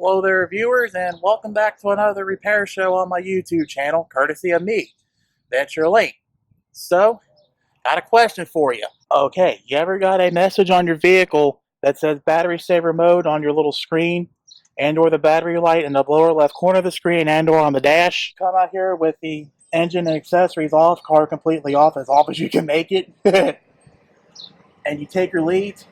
Hello there, viewers, and welcome back to another repair show on my YouTube channel, courtesy of me, Venture Late. So, got a question for you. Okay, you ever got a message on your vehicle that says battery saver mode on your little screen and or the battery light in the lower left corner of the screen and or on the dash? Come out here with the engine and accessories off, car completely off as you can make it, and you take your leads,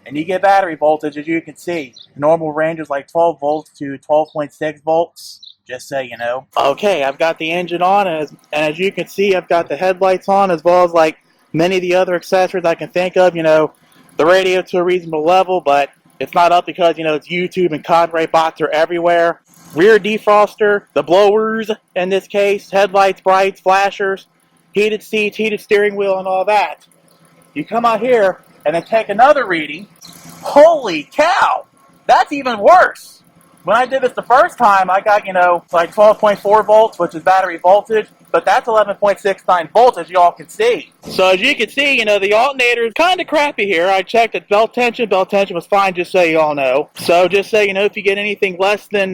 and you get battery voltage. As you can see, normal range is like 12 volts to 12.6 volts, just so you know. Okay, I've got the engine on, and as you can see, I've got the headlights on, as well as like many of the other accessories I can think of. You know, the radio to a reasonable level, but it's not up because, you know, it's YouTube and copyright bots are everywhere. Rear defroster, the blowers in this case, headlights, brights, flashers, heated seats, heated steering wheel, and all that. You come out here and then take another reading. Holy cow! That's even worse! When I did this the first time, I got, you know, like 12.4 volts, which is battery voltage, but that's 11.69 volts, as you all can see. So as you can see, you know, the alternator is kind of crappy here. I checked at belt tension was fine, just so you all know. So just so you know, if you get anything less than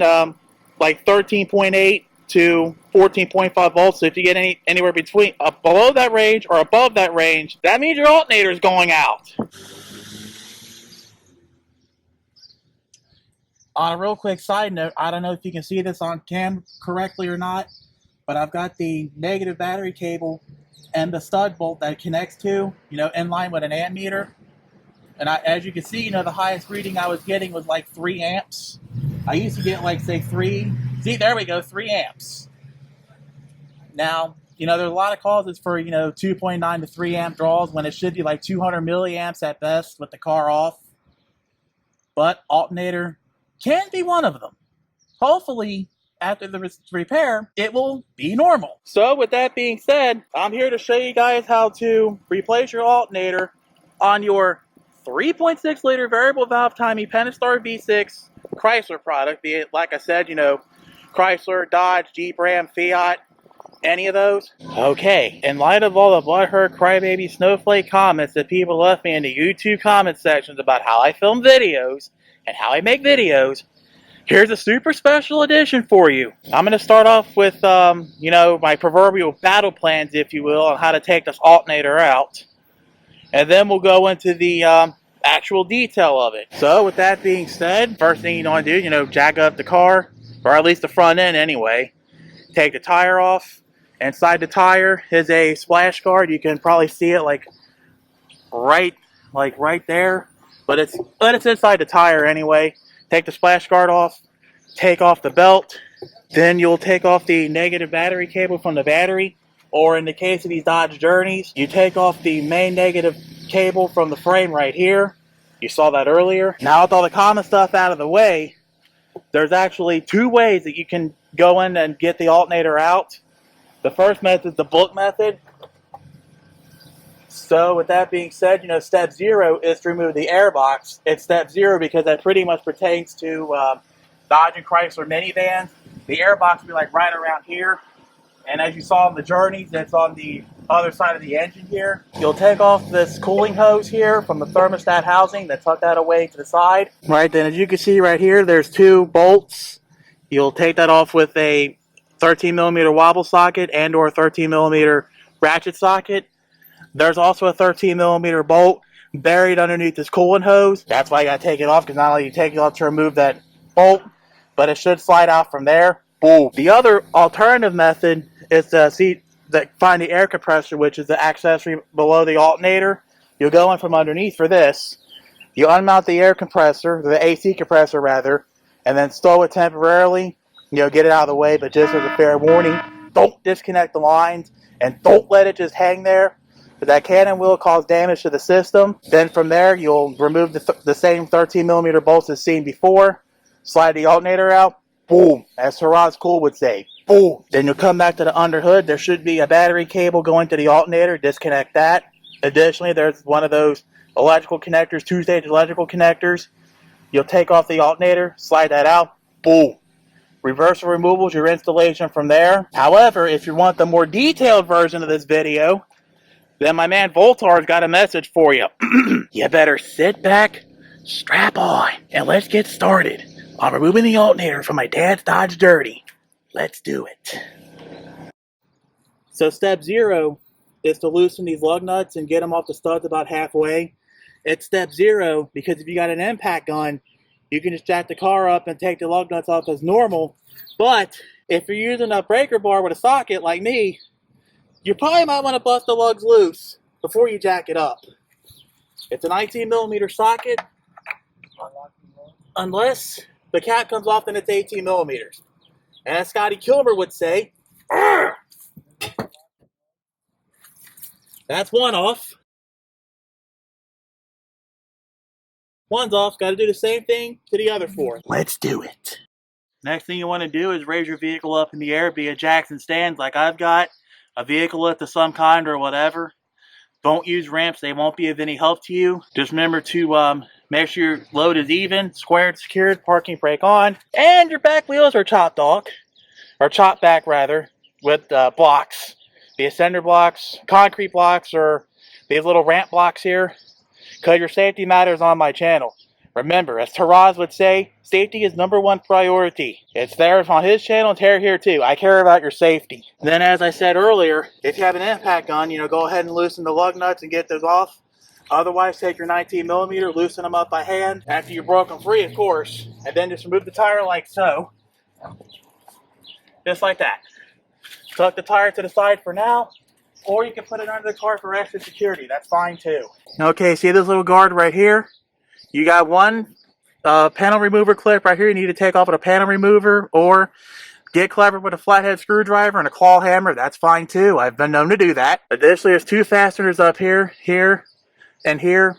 like 13.8 to 14.5 volts, so if you get anywhere between below that range or above that range, that means your alternator is going out. On a real quick side note, I don't know if you can see this on cam correctly or not, but I've got the negative battery cable and the stud bolt that it connects to, you know, in line with an amp meter. And as you can see, you know, the highest reading I was getting was like 3 amps. I used to get like, say, 3 amps. Now, you know, there's a lot of causes for, you know, 2.9 to 3 amp draws when it should be like 200 milliamps at best with the car off. But alternator can be one of them. Hopefully, after the repair, it will be normal. So with that being said, I'm here to show you guys how to replace your alternator on your 3.6 liter variable valve timing Pentastar V6 Chrysler product, be it, like I said, you know, Chrysler, Dodge, Jeep, Ram, Fiat, any of those. Okay, in light of all the butthurt, crybaby, snowflake comments that people left me in the YouTube comment sections about how I film videos and how I make videos, here's a super special edition for you. I'm going to start off with, you know, my proverbial battle plans, if you will, on how to take this alternator out. And then we'll go into the actual detail of it. So with that being said, first thing you want to do, you know, jack up the car, or at least the front end anyway. Take the tire off. Inside the tire is a splash guard. You can probably see it like right there. But it's inside the tire anyway. Take the splash guard off, take off the belt, then you'll take off the negative battery cable from the battery, or in the case of these Dodge Journeys, you take off the main negative cable from the frame right here. You saw that earlier. Now with all the common stuff out of the way, there's actually 2 ways that you can go in and get the alternator out. The first method is the book method. So with that being said, you know, step 0 is to remove the air box. It's step 0 because that pretty much pertains to Dodge and Chrysler minivans. The air box will be like right around here. And as you saw in the Journeys, it's on the other side of the engine here. You'll take off this cooling hose here from the thermostat housing, then tuck that away to the side. Right, then as you can see right here, there's 2 bolts. You'll take that off with a 13mm wobble socket and or 13mm ratchet socket. There's also a 13mm bolt buried underneath this coolant hose. That's why you gotta take it off, because not only you take it off to remove that bolt, but it should slide out from there. Boom. The other alternative method is to find the air compressor, which is the accessory below the alternator. You'll go in from underneath for this. You unmount the air compressor, the AC compressor rather, and then stow it temporarily. You know, get it out of the way, but just as a fair warning, don't disconnect the lines and don't let it just hang there. That can and will cause damage to the system. Then from there, you'll remove the same 13mm bolts as seen before. Slide the alternator out. Boom. As Taraz Cool would say. Boom. Then you'll come back to the underhood. There should be a battery cable going to the alternator. Disconnect that. Additionally, there's one of those electrical connectors, 2-stage electrical connectors. You'll take off the alternator. Slide that out. Boom. Reversal removal is your installation from there. However, if you want the more detailed version of this video, then my man Voltar's got a message for you. You better sit back, strap on, and let's get started. I'm removing the alternator from my dad's Dodge Dirty. Let's do it. So step 0 is to loosen these lug nuts and get them off the studs about halfway. It's step 0 because if you got an impact gun, you can just jack the car up and take the lug nuts off as normal. But if you're using a breaker bar with a socket like me, you probably might want to bust the lugs loose before you jack it up. It's a 19mm socket, unless the cap comes off, then it's 18mm. And as Scotty Kilmer would say, "Arr!" That's one off. One's off. Got to do the same thing to the other 4. Let's do it. Next thing you want to do is raise your vehicle up in the air via jacks and stands like I've got. A vehicle lift of some kind or whatever. Don't use ramps. They won't be of any help to you. Just remember to make sure your load is even, square and secured, parking brake on, and your back wheels are chopped off. Or chopped back rather, with blocks. The ascender blocks, concrete blocks, or these little ramp blocks here. Because your safety matters on my channel. Remember, as Taraz would say, safety is #1 priority. It's there on his channel, and here too. I care about your safety. Then, as I said earlier, if you have an impact gun, go ahead and loosen the lug nuts and get those off. Otherwise, take your 19mm, loosen them up by hand after you broke them free, of course, and then just remove the tire like so. Just like that. Tuck the tire to the side for now, or you can put it under the car for extra security. That's fine too. Okay, see this little guard right here? You got one panel remover clip right here. You need to take off with a panel remover, or get clever with a flathead screwdriver and a claw hammer. That's fine too. I've been known to do that. Additionally, there's 2 fasteners up here, here, and here.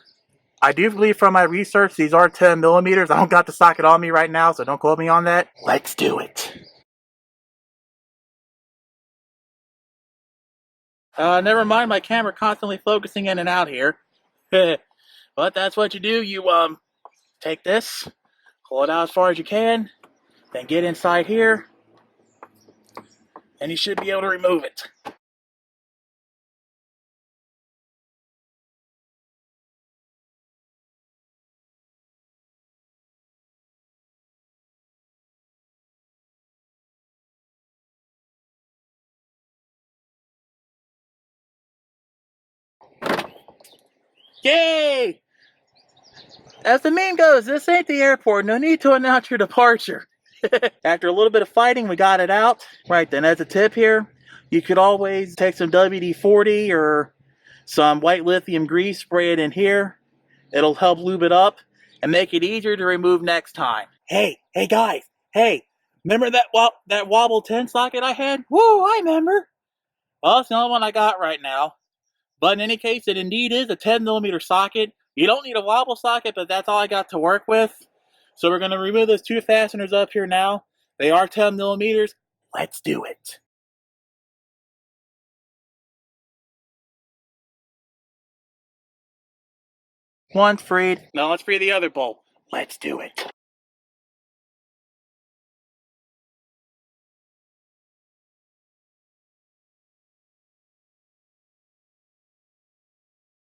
I do believe from my research these are 10mm. I don't got the socket on me right now, so don't quote me on that. Let's do it. Never mind my camera constantly focusing in and out here. But that's what you do. You take this, pull it out as far as you can, then get inside here, and you should be able to remove it. Yay! As the meme goes, this ain't the airport. No need to announce your departure. After a little bit of fighting, we got it out. Right then, as a tip here, you could always take some WD-40 or some white lithium grease, spray it in here. It'll help lube it up and make it easier to remove next time. Hey guys, hey, remember that wobble 10 socket I had? Woo, I remember. Well, it's the only one I got right now. But in any case, it indeed is a 10mm socket. You don't need a wobble socket, but that's all I got to work with. So we're going to remove those 2 fasteners up here now. They are 10mm. Let's do it. One's freed. Now let's free the other bolt. Let's do it.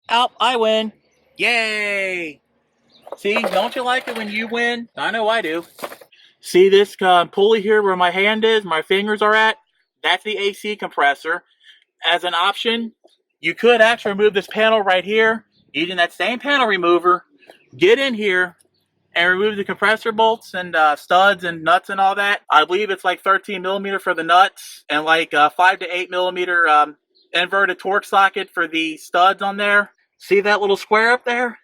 Out, I win. Yay! See, don't you like it when you win? I know I do. See this pulley here where my hand is, my fingers are at? That's the AC compressor. As an option, you could actually remove this panel right here using that same panel remover. Get in here and remove the compressor bolts and studs and nuts and all that. I believe it's like 13mm for the nuts and like 5 to 8mm inverted torque socket for the studs on there. See that little square up there?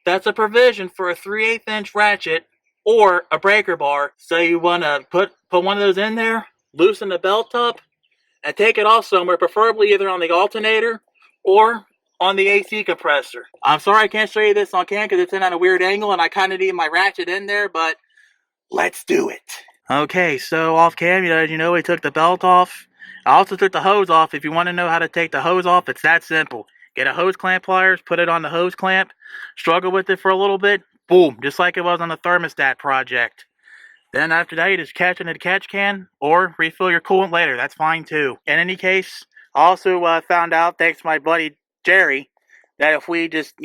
That's a provision for a 3/8 inch ratchet or a breaker bar. So you want to put one of those in there, loosen the belt up, and take it off somewhere, preferably either on the alternator or on the AC compressor. I'm sorry I can't show you this on cam because it's in at a weird angle and I kind of need my ratchet in there, but let's do it. Okay, so off cam, we took the belt off. I also took the hose off. If you want to know how to take the hose off, it's that simple. Get a hose clamp pliers, put it on the hose clamp, struggle with it for a little bit, boom, just like it was on the thermostat project. Then after that, you just catch it in a catch can or refill your coolant later. That's fine too. In any case, I also found out, thanks to my buddy Jerry, that if we just,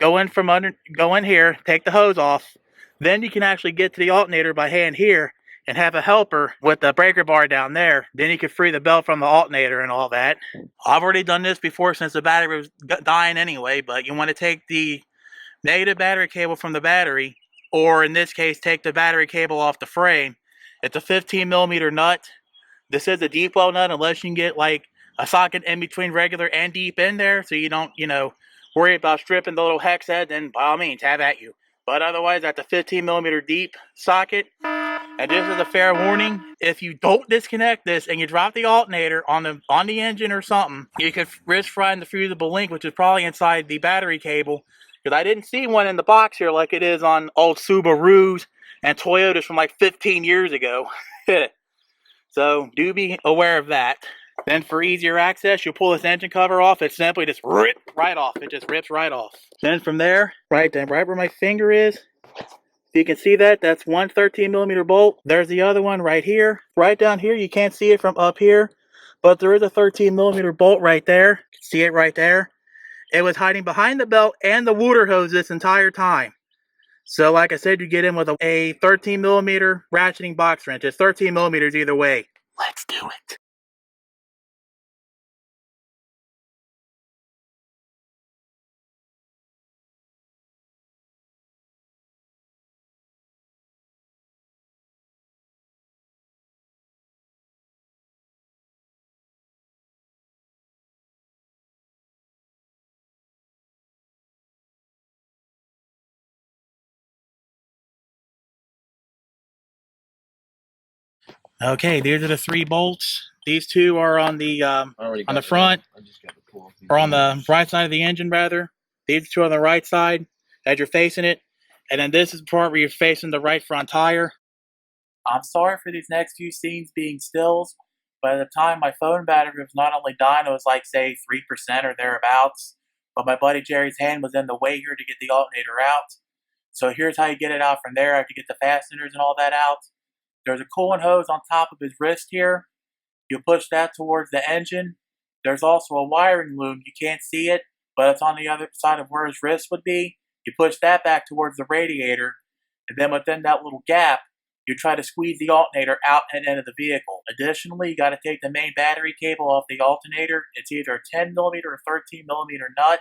go in here, take the hose off, Then you can actually get to the alternator by hand here and have a helper with the breaker bar down there. Then you can free the belt from the alternator and all that. I've already done this before since the battery was dying anyway, but you want to take the negative battery cable from the battery, or in this case, take the battery cable off the frame. It's a 15mm nut. This is a deep well nut unless you can get like a socket in between regular and deep in there, so you don't, worry about stripping the little hex head, then by all means, have at you. But otherwise, that's a 15mm deep socket. And this is a fair warning. If you don't disconnect this and you drop the alternator on the engine or something, you could risk frying the fusible link, which is probably inside the battery cable. Because I didn't see one in the box here like it is on old Subarus and Toyotas from like 15 years ago. So do be aware of that. Then for easier access, you'll pull this engine cover off. It simply just rips right off. It just rips right off. Then from there, right where my finger is, if you can see that, that's one 13mm bolt. There's the other one right here. Right down here, you can't see it from up here, but there is a 13mm bolt right there. See it right there? It was hiding behind the belt and the water hose this entire time. So like I said, you get in with a 13mm ratcheting box wrench. It's 13mm either way. Let's do it. Okay, these are the 3 bolts. These 2 are on the front, or on the right side of the engine, rather. These 2 on the right side as you're facing it. And then this is the part where you're facing the right front tire. I'm sorry for these next few scenes being stills. By the time my phone battery was not only dying, it was like, say, 3% or thereabouts. But my buddy Jerry's hand was in the way here to get the alternator out. So here's how you get it out from there after you get the fasteners and all that out. There's a coolant hose on top of his wrist here. You push that towards the engine. There's also a wiring loom. You can't see it, but it's on the other side of where his wrist would be. You push that back towards the radiator, and then within that little gap, you try to squeeze the alternator out and into the vehicle. Additionally, you got to take the main battery cable off the alternator. It's either a 10mm or 13mm nut.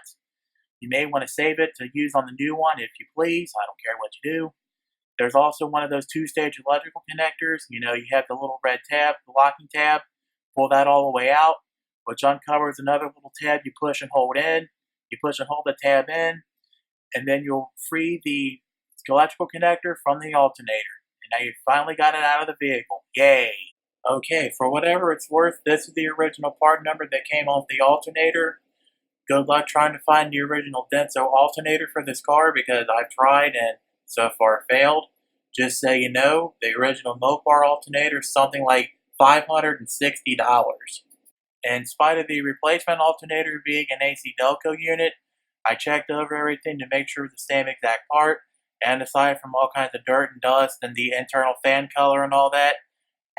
You may want to save it to use on the new one if you please. I don't care what you do. There's also one of those 2-stage electrical connectors. You have the little red tab, the locking tab. Pull that all the way out, which uncovers another little tab you push and hold in. You push and hold the tab in, and then you'll free the electrical connector from the alternator. And now you've finally got it out of the vehicle. Yay! Okay, for whatever it's worth, this is the original part number that came off the alternator. Good luck trying to find the original Denso alternator for this car, because I've tried and so far failed. Just so you know, the original Mopar alternator is something like $560. In spite of the replacement alternator being an AC Delco unit, I checked over everything to make sure it's the same exact part, and aside from all kinds of dirt and dust and the internal fan color and all that,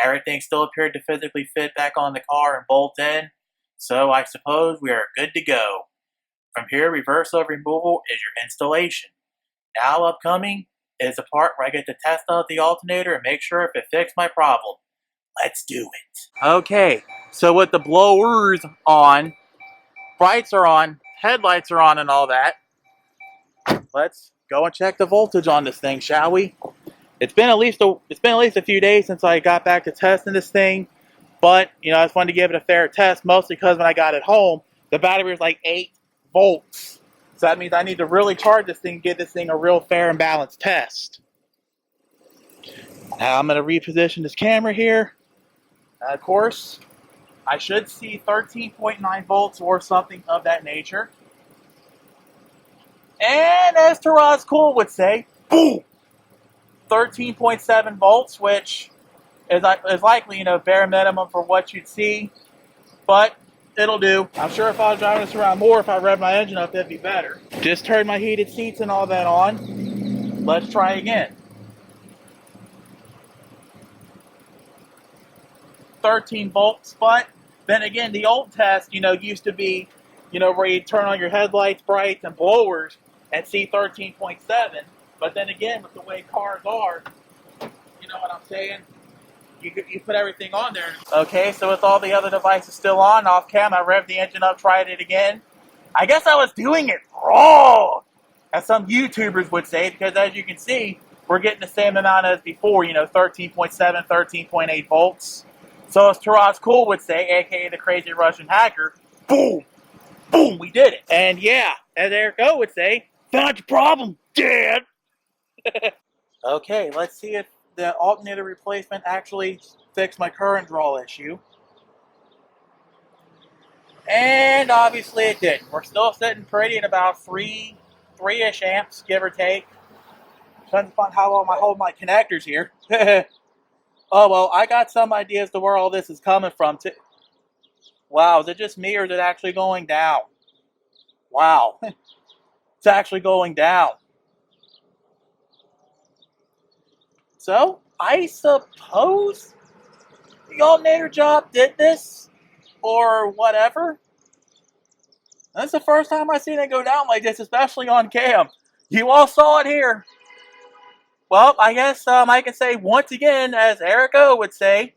everything still appeared to physically fit back on the car and bolt in, so I suppose we are good to go. From here, reversal removal is your installation. Now upcoming is the part where I get to test out the alternator and make sure if it fixed my problem. Let's do it. Okay, so with the blowers on, brights are on, headlights are on and all that, let's go and check the voltage on this thing, shall we? It's been at least a few days since I got back to testing this thing, but I just wanted to give it a fair test, mostly because when I got it home, the battery was like 8 volts. So that means I need to really charge this thing and give this thing a real fair and balanced test. Now I'm going to reposition this camera here. Of course, I should see 13.9 volts or something of that nature. And as Taraz Cool would say, boom! 13.7 volts, which is likely, bare minimum for what you'd see. But it'll do. I'm sure if I was driving this around more, if I revved my engine up, it'd be better. Just turned my heated seats and all that on. Let's try again. 13 volts, but then again, the old test, used to be, where you turn on your headlights, brights, and blowers and see 13.7. But then again, with the way cars are, you know what I'm saying? You put everything on there. Okay, so with all the other devices still on, off cam, I revved the engine up, tried it again. I guess I was doing it wrong, as some YouTubers would say, because as you can see, we're getting the same amount as before, you know, 13.7, 13.8 volts. So as Taraz Cool would say, aka the crazy Russian hacker, boom, boom, we did it. And yeah, as Eric O would say, found your problem, Dad. Okay, let's see if the alternator replacement actually fixed my current draw issue. And obviously it didn't. We're still sitting pretty at about 3-ish amps, give or take. Depends upon how well I hold my connectors here. Oh, well, I got some idea as to where all this is coming from. Wow, is it just me or is it actually going down? Wow, it's actually going down. So, I suppose the alternator job did this, or whatever. That's the first time I've seen it go down like this, especially on cam. You all saw it here. Well, I guess I can say once again, as Eric O would say,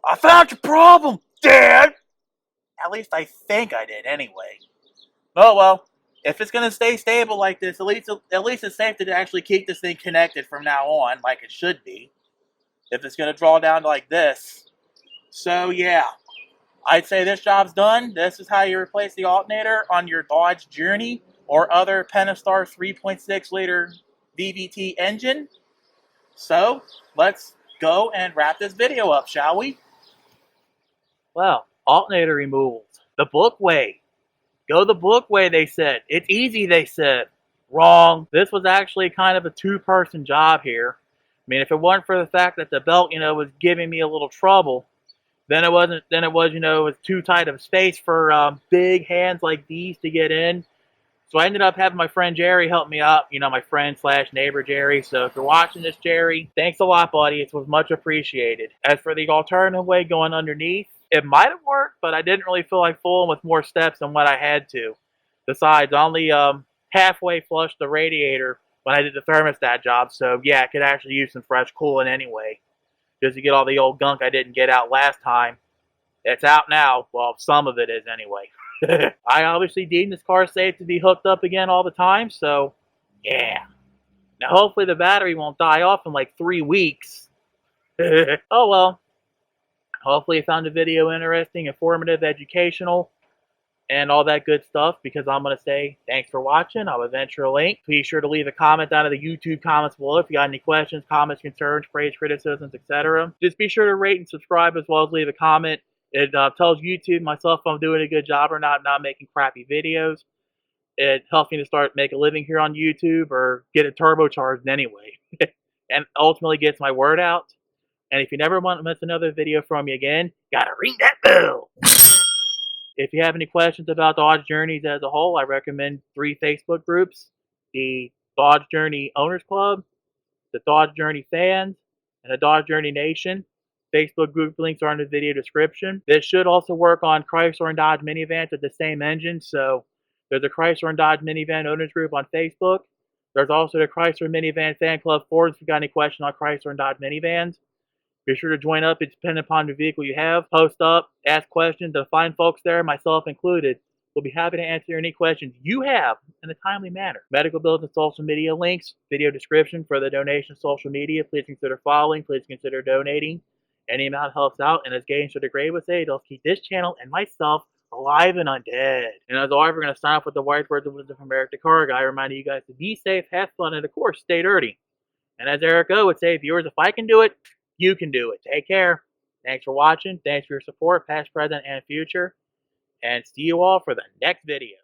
I found your problem, Dad! At least I think I did anyway. Oh well, if it's going to stay stable like this, at least it's safe to actually keep this thing connected from now on, like it should be. If it's going to draw down like this. So yeah, I'd say this job's done. This is how you replace the alternator on your Dodge Journey or other Pentastar 3.6 liter VVT engine. So, let's go and wrap this video up, shall we? Well, alternator removals. The book way. Go the book way, they said. It's easy, they said. Wrong. This was actually kind of a two-person job here. I mean, if it weren't for the fact that the belt, you know, was giving me a little trouble, then it was, you know, it was too tight of space for big hands like these to get in. So I ended up having my friend Jerry help me out, you know, my friend / neighbor Jerry. So if you're watching this, Jerry, thanks a lot, buddy. It was much appreciated. As for the alternative way going underneath, it might have worked, but I didn't really feel like fooling with more steps than what I had to. Besides, I only halfway flushed the radiator when I did the thermostat job. So yeah, I could actually use some fresh coolant anyway. Just to get all the old gunk I didn't get out last time. It's out now. Well, some of it is anyway. I obviously deem this car safe to be hooked up again all the time, so yeah. Now hopefully the battery won't die off in like 3 weeks. Oh well. Hopefully you found the video interesting, informative, educational, and all that good stuff, because I'm going to say thanks for watching. I'm Avenger Link. Be sure to leave a comment down in the YouTube comments below if you got any questions, comments, concerns, praise, criticisms, etc. Just be sure to rate and subscribe as well as leave a comment. It tells YouTube, myself, if I'm doing a good job or not making crappy videos. It helps me to start make a living here on YouTube or get it turbocharged anyway. And ultimately gets my word out. And if you never want to miss another video from me again, gotta ring that bell. If you have any questions about Dodge Journeys as a whole, I recommend 3 Facebook groups. The Dodge Journey Owners Club, the Dodge Journey Fans, and the Dodge Journey Nation. Facebook group links are in the video description. This should also work on Chrysler and Dodge minivans with the same engine. So there's a Chrysler and Dodge minivan owners group on Facebook. There's also the Chrysler Minivan Fan Club forums if you got any questions on Chrysler and Dodge minivans. Be sure to join up. It's dependent upon the vehicle you have. Post up, ask questions. The fine folks there, myself included, will be happy to answer any questions you have in a timely manner. Medical bills and social media links, video description for the donation social media. Please consider following. Please consider donating. Any amount helps out, and as Games for the Grave would say, it'll keep this channel and myself alive and undead. And as always, we're going to sign off with the wise words of wisdom from Eric the Car Guy, reminding you guys to be safe, have fun, and of course, stay dirty. And as Eric O would say, viewers, if I can do it, you can do it. Take care. Thanks for watching. Thanks for your support, past, present, and future. And see you all for the next video.